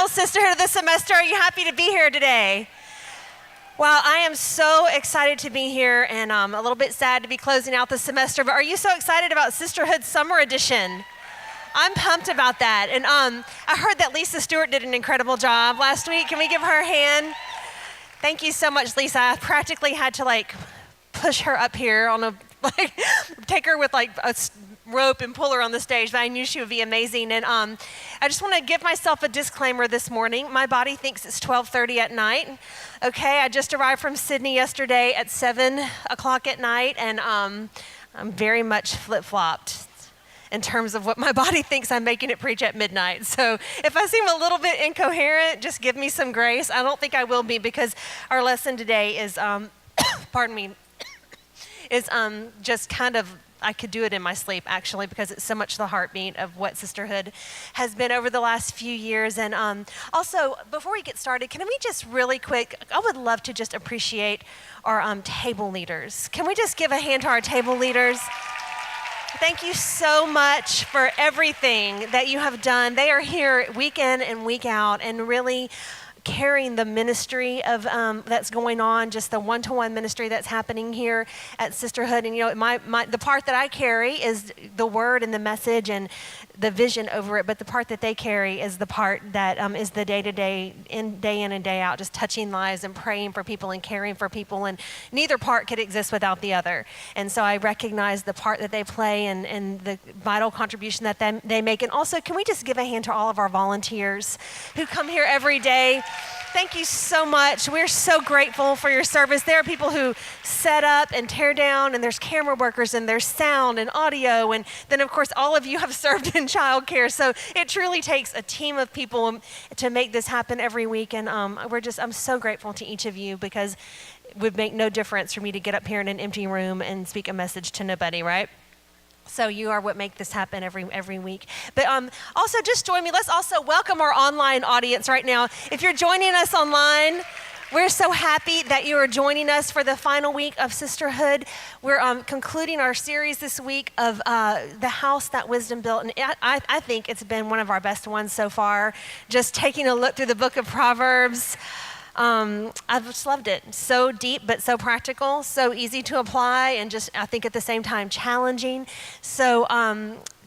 final sisterhood of the semester. Are you happy to be here today? Well, I am so excited to be here, and a little bit sad to be closing out the semester, but are you so excited about Sisterhood Summer Edition? I'm pumped about that. And I heard that Lisa Stewart did an incredible job last week. Can we give her a hand? Thank you so much, Lisa. I practically had to push her up here on a, take her with a rope and pull her on the stage, but I knew she would be amazing. And I just want to give myself a disclaimer this morning. My body thinks it's 12:30 at night. Okay, I just arrived from Sydney yesterday at 7 o'clock at night, and I'm very much flip-flopped in terms of what my body thinks I'm making it preach at midnight. So if I seem a little bit incoherent, just give me some grace. I don't think I will be, because our lesson today is, pardon me, is just kind of, I could do it in my sleep, actually, because it's so much the heartbeat of what sisterhood has been over the last few years. And also, before we get started, can we just really quick, I would love to just appreciate our table leaders. Can we just give a hand to our table leaders? Thank you so much for everything that you have done. They are here week in and week out and really carrying the ministry of that's going on, just the one-to-one ministry that's happening here at Sisterhood. And the part that I carry is the word and the message and the vision over it, but the part that they carry is the part that is the day-to-day, day in and day out, just touching lives and praying for people and caring for people, and neither part could exist without the other. And so I recognize the part that they play and the vital contribution that they make. And also, can we just give a hand to all of our volunteers who come here every day? Thank you so much. We're so grateful for your service. There are people who set up and tear down, and there's camera workers, and there's sound and audio, and then of course all of you have served in childcare. So it truly takes a team of people to make this happen every week, and I'm so grateful to each of you, because it would make no difference for me to get up here in an empty room and speak a message to nobody, right? So you are what make this happen every week. But also just join me. Let's also welcome our online audience right now. If you're joining us online, we're so happy that you are joining us for the final week of Sisterhood. We're concluding our series this week of the house that wisdom built. And I think it's been one of our best ones so far. Just taking a look through the book of Proverbs. I've just loved it. So deep, but so practical, so easy to apply, and just, I think at the same time, challenging. So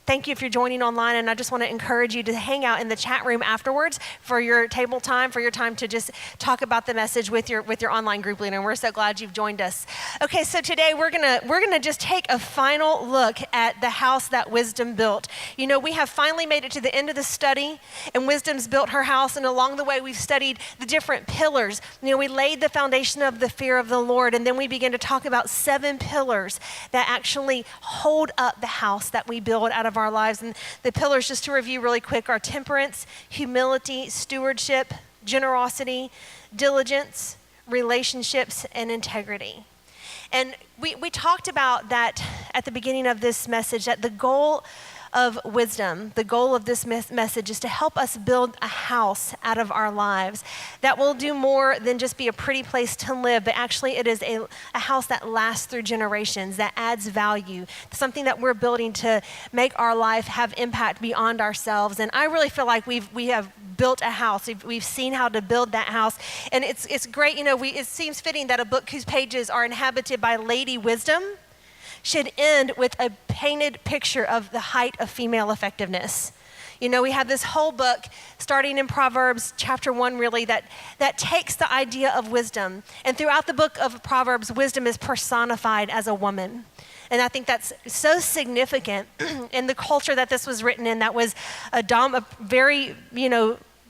thank you if you're joining online, and I just want to encourage you to hang out in the chat room afterwards for your table time, for your time to just talk about the message with your online group leader. And we're so glad you've joined us. Okay, so today we're gonna just take a final look at the house that wisdom built. You know, we have finally made it to the end of the study, and wisdom's built her house, and along the way we've studied the different pillars. You know, we laid the foundation of the fear of the Lord, and then we began to talk about 7 pillars that actually hold up the house that we build out of our lives. And the pillars, just to review really quick, are temperance, humility, stewardship, generosity, diligence, relationships, and integrity. And we talked about that at the beginning of this message, that the goal of wisdom, the goal of this message is to help us build a house out of our lives that will do more than just be a pretty place to live, but actually it is a house that lasts through generations, that adds value, something that we're building to make our life have impact beyond ourselves. And I really feel like we have built a house. We've seen how to build that house, and it's great. You know, it seems fitting that a book whose pages are inhabited by Lady Wisdom should end with a painted picture of the height of female effectiveness. You know, we have this whole book starting in Proverbs chapter 1, really, that takes the idea of wisdom. And throughout the book of Proverbs, wisdom is personified as a woman. And I think that's so significant in the culture that this was written in, that was a very,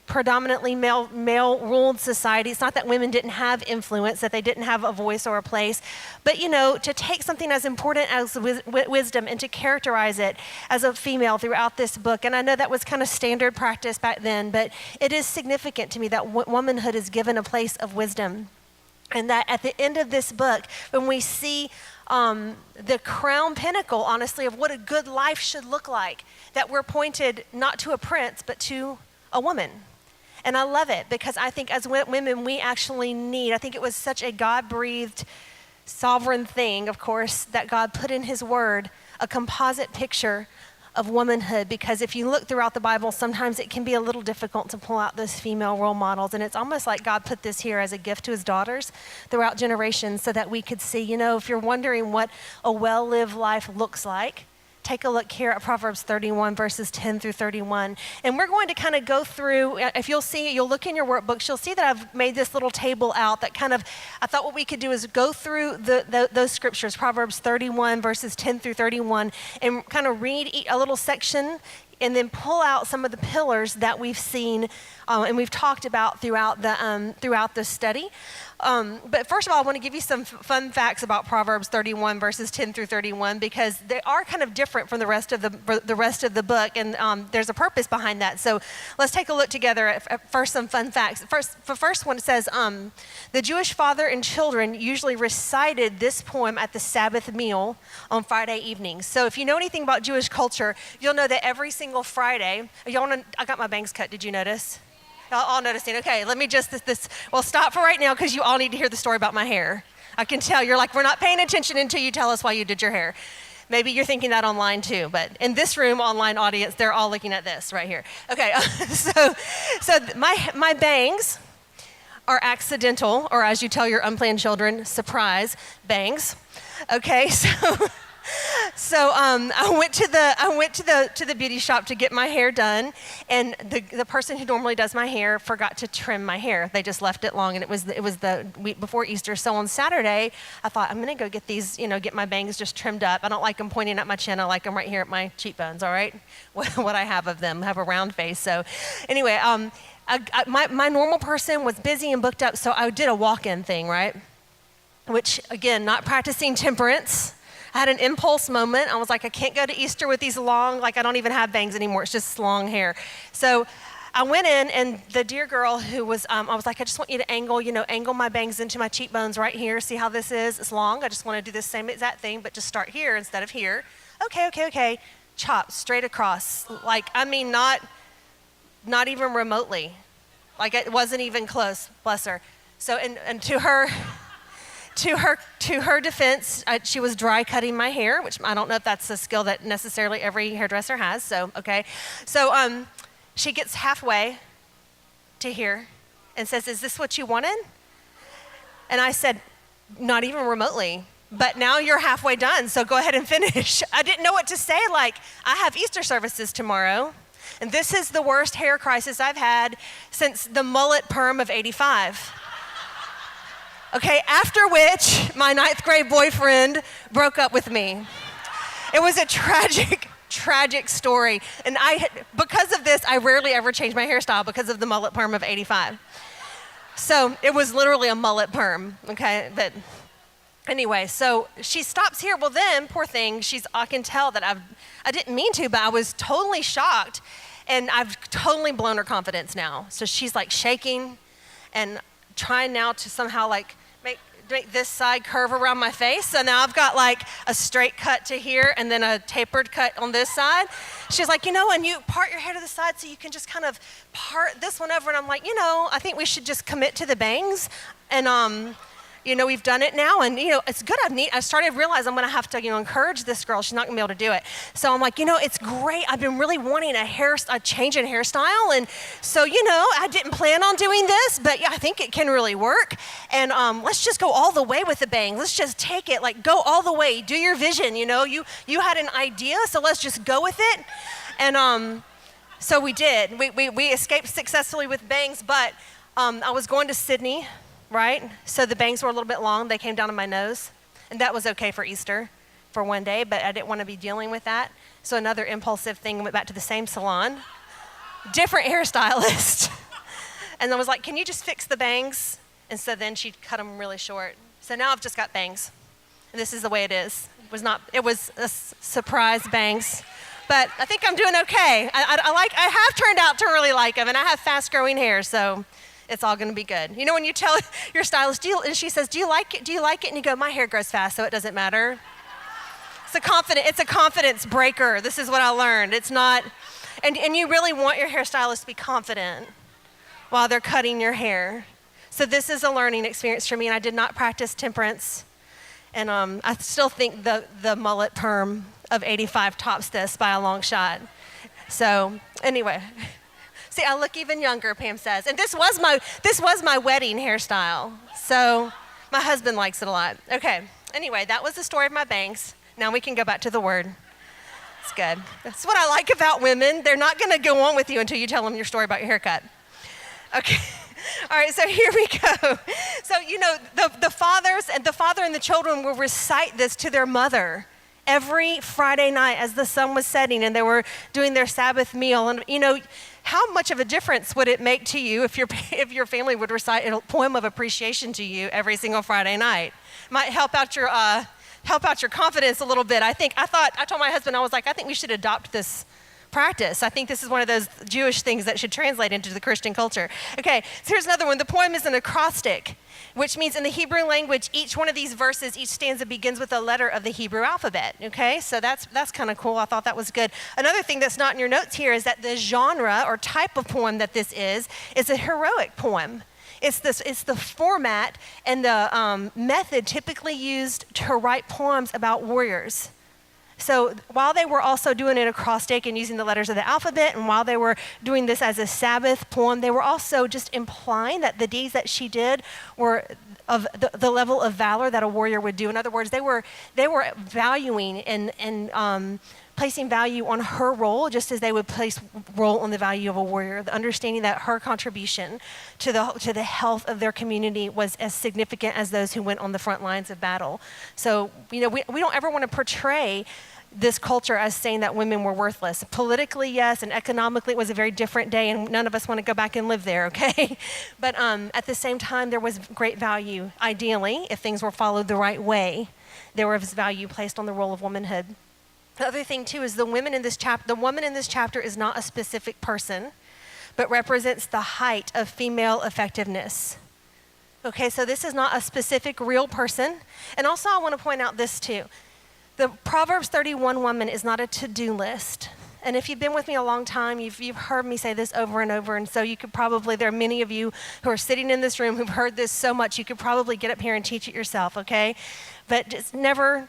predominantly male-ruled society. It's not that women didn't have influence, that they didn't have a voice or a place, but to take something as important as wisdom and to characterize it as a female throughout this book. And I know that was kind of standard practice back then, but it is significant to me that womanhood is given a place of wisdom. And that at the end of this book, when we see the crown pinnacle, honestly, of what a good life should look like, that we're pointed not to a prince, but to a woman. And I love it, because I think as women, we actually need, I think it was such a God-breathed, sovereign thing, of course, that God put in his word, a composite picture of womanhood, because if you look throughout the Bible, sometimes it can be a little difficult to pull out those female role models. And it's almost like God put this here as a gift to his daughters throughout generations so that we could see, if you're wondering what a well-lived life looks like, take a look here at Proverbs 31, verses 10 through 31. And we're going to kind of go through, if you'll look in your workbooks, you'll see that I've made this little table out that I thought what we could do is go through those scriptures, Proverbs 31, verses 10 through 31, and kind of read a little section and then pull out some of the pillars that we've seen and we've talked about throughout the study. But first of all, I want to give you some fun facts about Proverbs 31, verses 10 through 31, because they are kind of different from the rest of the book, and there's a purpose behind that. So let's take a look together at first some fun facts. The first one says, the Jewish father and children usually recited this poem at the Sabbath meal on Friday evenings. So if you know anything about Jewish culture, you'll know that every single Friday, I got my bangs cut, did you notice? All noticing. Okay, let me well, stop for right now because you all need to hear the story about my hair. I can tell you're like, we're not paying attention until you tell us why you did your hair. Maybe you're thinking that online too, but in this room, online audience, they're all looking at this right here. Okay, so my bangs are accidental, or as you tell your unplanned children, surprise bangs. Okay, So I went to the beauty shop to get my hair done, and the person who normally does my hair forgot to trim my hair. They just left it long, and it was the week before Easter. So on Saturday, I thought I'm gonna go get these, get my bangs just trimmed up. I don't like them pointing at my chin. I like them right here at my cheekbones. All right, what I have of them. I have a round face. So anyway, my normal person was busy and booked up, so I did a walk-in thing, right? Which again, not practicing temperance. I had an impulse moment. I was like, I can't go to Easter with these long, I don't even have bangs anymore. It's just long hair. So I went in, and the dear girl who was, I was like, I just want you to angle my bangs into my cheekbones right here. See how this is? It's long. I just want to do the same exact thing, but just start here instead of here. Okay. Chop straight across. Not even remotely. It wasn't even close, bless her. So, and to her defense, she was dry cutting my hair, which I don't know if that's a skill that necessarily every hairdresser has. So, okay. So she gets halfway to here and says, "Is this what you wanted?" And I said, "Not even remotely. But now you're halfway done, so go ahead and finish." I didn't know what to say. I have Easter services tomorrow, and this is the worst hair crisis I've had since the mullet perm of '85. Okay, after which my 9th grade boyfriend broke up with me. It was a tragic story. And because of this, I rarely ever change my hairstyle because of the mullet perm of '85. So it was literally a mullet perm, okay? But anyway, so she stops here. Well then, poor thing, I can tell that I didn't mean to, but I was totally shocked. And I've totally blown her confidence now. So she's shaking and trying now to somehow make this side curve around my face. So now I've got a straight cut to here and then a tapered cut on this side. She's like, and you part your hair to the side so you can just kind of part this one over. And I'm like, I think we should just commit to the bangs. And we've done it now, and it's good. I started to realize I'm going to have to encourage this girl. She's not going to be able to do it. So I'm like, it's great. I've been really wanting a change in hairstyle, and so I didn't plan on doing this, but yeah, I think it can really work. And let's just go all the way with the bangs. Let's just take it, go all the way. Do your vision. You had an idea, so let's just go with it. And so we did. We escaped successfully with bangs, but I was going to Sydney. Right? So the bangs were a little bit long. They came down to my nose. And that was okay for Easter for one day, but I didn't want to be dealing with that. So another impulsive thing, went back to the same salon. Different hairstylist. And I was like, can you just fix the bangs? And so then she cut them really short. So now I've just got bangs. And this is the way it is. It was a surprise bangs. But I think I'm doing okay. I have turned out to really like them, and I have fast growing hair, so it's all going to be good. When you tell your stylist, and she says, do you like it? Do you like it? And you go, my hair grows fast, so it doesn't matter. It's a confidence breaker. This is what I learned. It's not, and you really want your hairstylist to be confident while they're cutting your hair. So this is a learning experience for me, and I did not practice temperance. And I still think the mullet perm of 85 tops this by a long shot. So anyway, see, I look even younger, Pam says. And this was my wedding hairstyle. So my husband likes it a lot. Okay, anyway, that was the story of my bangs. Now we can go back to the word. It's good. That's what I like about women. They're not going to go on with you until you tell them your story about your haircut. Okay. All right, so here we go. So, the father and the children will recite this to their mother every Friday night as the sun was setting and they were doing their Sabbath meal. And, how much of a difference would it make to you if your family would recite a poem of appreciation to you every single Friday night? Might help out your confidence a little bit. I told my husband, I was like, I think we should adopt this practice. I think this is one of those Jewish things that should translate into the Christian culture. Okay, so here's another one. The poem is an acrostic, which means in the Hebrew language, each one of these verses, each stanza begins with a letter of the Hebrew alphabet. Okay, so that's kind of cool. I thought that was good. Another thing that's not in your notes here is that the genre or type of poem that this is a heroic poem. It's the format and the method typically used to write poems about warriors. So while they were also doing an acrostic and using the letters of the alphabet, and while they were doing this as a Sabbath poem, they were also just implying that the deeds that she did were of the level of valor that a warrior would do. In other words, they were valuing and placing value on her role, just as they would place role on the value of a warrior. The understanding that her contribution to the health of their community was as significant as those who went on the front lines of battle. So, we don't ever want to portray this culture as saying that women were worthless. Politically, yes, and economically, it was a very different day, and none of us want to go back and live there, okay? But at the same time, there was great value. Ideally, if things were followed the right way, there was value placed on the role of womanhood. The other thing, too, is the woman in this chapter is not a specific person, but represents the height of female effectiveness. Okay, so this is not a specific real person. And also, I want to point out this, too. The Proverbs 31 woman is not a to-do list. And if you've been with me a long time, you've heard me say this over and over. And so there are many of you who are sitting in this room who've heard this so much, you could probably get up here and teach it yourself, okay? But it's never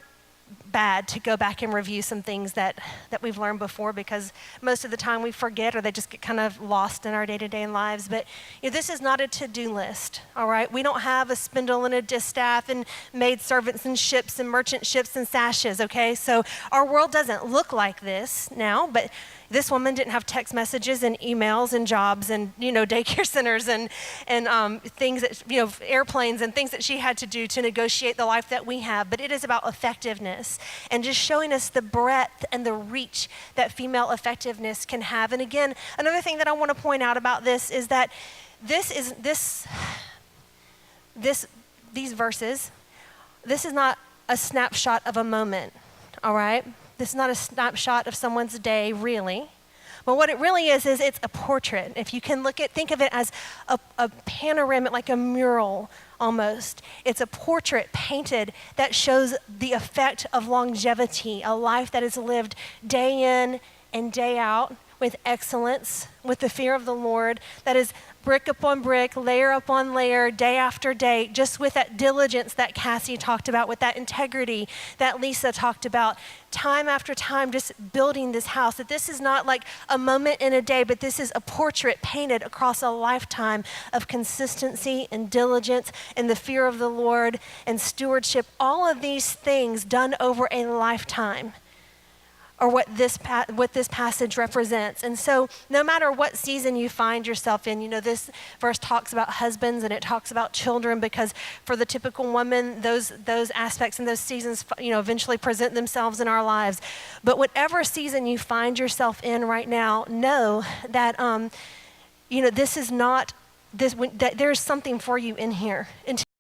bad to go back and review some things that we've learned before, because most of the time we forget or they just get kind of lost in our day-to-day lives. But this is not a to-do list, all right? We don't have a spindle and a distaff and maid servants and ships and merchant ships and sashes, okay? So our world doesn't look like this now, but this woman didn't have text messages and emails and jobs and, daycare centers and things that, airplanes and things that she had to do to negotiate the life that we have. But it is about effectiveness and just showing us the breadth and the reach that female effectiveness can have. And again, another thing that I want to point out about this is that these verses, this is not a snapshot of a moment, all right? This is not a snapshot of someone's day, really. But what it really is it's a portrait. If you can think of it as a panoramic, like a mural almost. It's a portrait painted that shows the effect of longevity, a life that is lived day in and day out with excellence, with the fear of the Lord, that is brick upon brick, layer upon layer, day after day, just with that diligence that Cassie talked about, with that integrity that Lisa talked about, time after time, just building this house. That this is not like a moment in a day, but this is a portrait painted across a lifetime of consistency and diligence and the fear of the Lord and stewardship. All of these things done over a lifetime or what this passage represents. And so no matter what season you find yourself in, this verse talks about husbands and it talks about children, because for the typical woman, those aspects and those seasons, eventually present themselves in our lives. But whatever season you find yourself in right now, know that, that there's something for you in here.